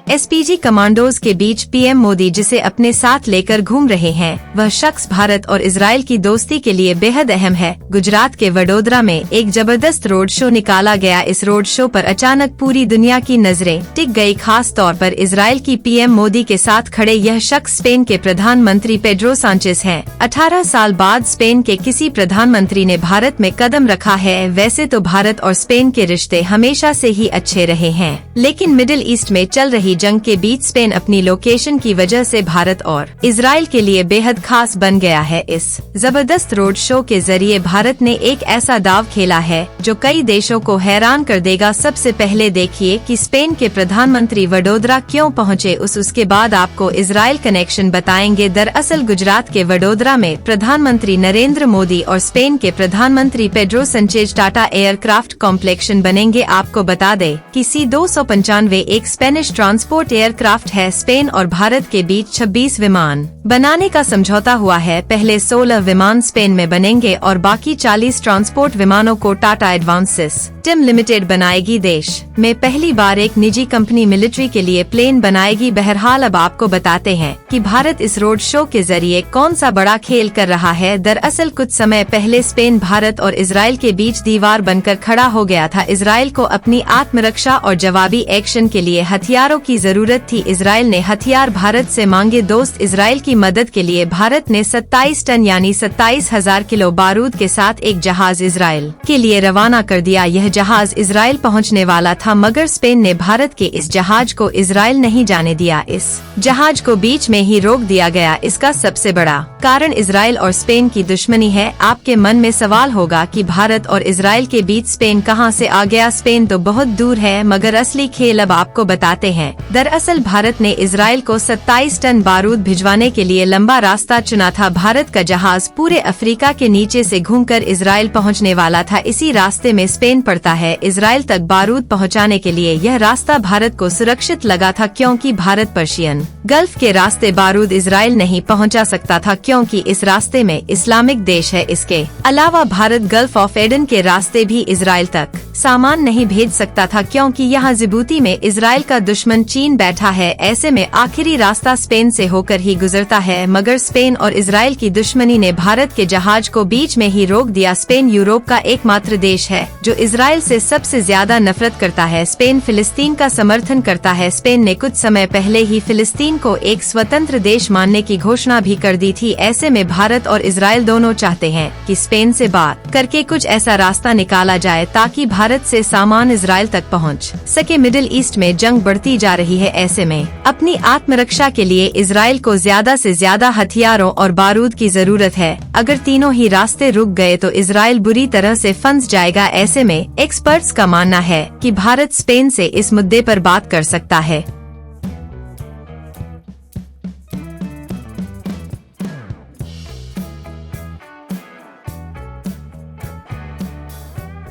SPG commandos के बीच PM Modi जिसे अपने साथ लेकर घूम रहे हैं, वह शख्स भारत और इजराइल की दोस्ती के लिए बेहद अहम है। गुजरात के वडोदरा में एक जबरदस्त रोड शो निकाला गया। इस रोड शो पर अचानक पूरी दुनिया की नजरें टिक गई। खास तौर पर इजराइल की पीएम मोदी के साथ खड़े यह शख्स स्पेन के प्रधानमंत्री पेड्रो सांचेज हैं। 18 साल बाद स्पेन के किसी प्रधानमंत्री ने भारत में कदम रखा है। वैसे तो भारत और स्पेन के रिश्ते हमेशा से ही अच्छे रहे हैं, लेकिन मिडिल ईस्ट में चल रही जंग के बीच स्पेन अपनी लोकेशन की वजह से भारत और इजराइल के लिए बेहद खास बन गया है। इस जबरदस्त रोड शो के जरिए भारत ने एक ऐसा दाव खेला है जो कई देशों को हैरान कर देगा। सबसे पहले देखिए कि स्पेन के प्रधानमंत्री वडोदरा क्यों पहुंचे। उसके बाद आपको इजराइल कनेक्शन बताएंगे। दरअसल गुजरात के वडोदरा में प्रधानमंत्री नरेंद्र मोदी और स्पेन के प्रधानमंत्री Pedro Sanchez Tata aircraft complexion बनेंगे। आपको बता दें कि C-295 एक स्पेनिश ट्रांसपोर्ट एयरक्राफ्ट है। स्पेन और भारत के बीच 26 विमान बनाने का समझौता हुआ है। पहले 16 विमान स्पेन में बनेंगे और बाकी 40 ट्रांसपोर्ट विमानों को टाटा एडवांसेस टिम लिमिटेड बनाएगी। देश में पहली बार एक निजी कंपनी मिलिट्री के लिए प्लेन बनाएगी। बहरहाल अब आपको बताते हैं कि भारत इस रोड शो के जरिए कौन सा बड़ा खेल कर रहा है। दरअसल कुछ समय पहले स्पेन भारत और इजराइल के बीच दीवार बनकर खड़ा हो गया था। इजराइल को अपनी आत्मरक्षा और जवाबी एक्शन के लिए हथियारों की जरूरत थी। इजराइल ने हथियार भारत से मांगे। दोस्त इजराइल की मदद के लिए भारत ने 27 टन यानी 27,000 किलो बारूद के साथ एक जहाज इजराइल के लिए रवाना कर दिया। यह जहाज इजराइल पहुंचने वाला था, मगर स्पेन ने भारत के इस जहाज को इजराइल नहीं जाने दिया। इस जहाज को बीच में ही रोक दिया गया। इसका सबसे बड़ा कारण इजराइल और स्पेन की दुश्मनी है। आपके मन में सवाल होगा कि भारत और इजराइल के बीच स्पेन कहां से आ गया। स्पेन तो बहुत दूर है, मगर असली खेल अब आपको बताते हैं। दरअसल भारत ने इजराइल को 27 टन बारूद भिजवाने के लिए लंबा रास्ता चुना था। भारत का जहाज पूरे अफ्रीका के नीचे से घूमकर इजराइल पहुंचने वाला था। इसी रास्ते में स्पेन पड़ता है। इजराइल तक बारूद पहुंचाने के लिए यह रास्ता भारत को सुरक्षित लगा था, क्योंकि भारत पर्शियन गल्फ के रास्ते बारूद इजराइल नहीं पहुंचा सकता था, क्योंकि इस रास्ते में इस्लामिक देश है। इसके अलावा भारत गल्फ ऑफ एडन के रास्ते भी इजराइल तक सामान नहीं भेज सकता था, क्योंकि यहाँ जिबूती में इजराइल का दुश्मन चीन बैठा है। ऐसे में आखिरी रास्ता स्पेन से होकर ही गुजरता है, मगर स्पेन और इजराइल की दुश्मनी ने भारत के जहाज को बीच में ही रोक दिया। स्पेन यूरोप का एकमात्र देश है जो इजराइल से सबसे ज्यादा नफरत करता है। स्पेन फिलिस्तीन का समर्थन करता है। स्पेन ने कुछ समय पहले ही फिलिस्तीन को एक स्वतंत्र देश मानने की घोषणा भी कर दी थी। ऐसे में भारत और इजराइल दोनों चाहते हैं कि स्पेन से बात करके कुछ ऐसा रास्ता निकाला जाए ताकि भारत से सामान इजराइल तक पहुंच सके। मिडिल ईस्ट में जंग बढ़ती जा रही है। ऐसे में अपनी आत्मरक्षा के लिए इजराइल को ज्यादा से ज्यादा हथियारों और बारूद की जरूरत है। अगर तीनों ही रास्ते रुक गए तो इजराइल बुरी तरह से फंस जाएगा। ऐसे में एक्सपर्ट्स का मानना है कि भारत स्पेन से इस मुद्दे पर बात कर सकता है।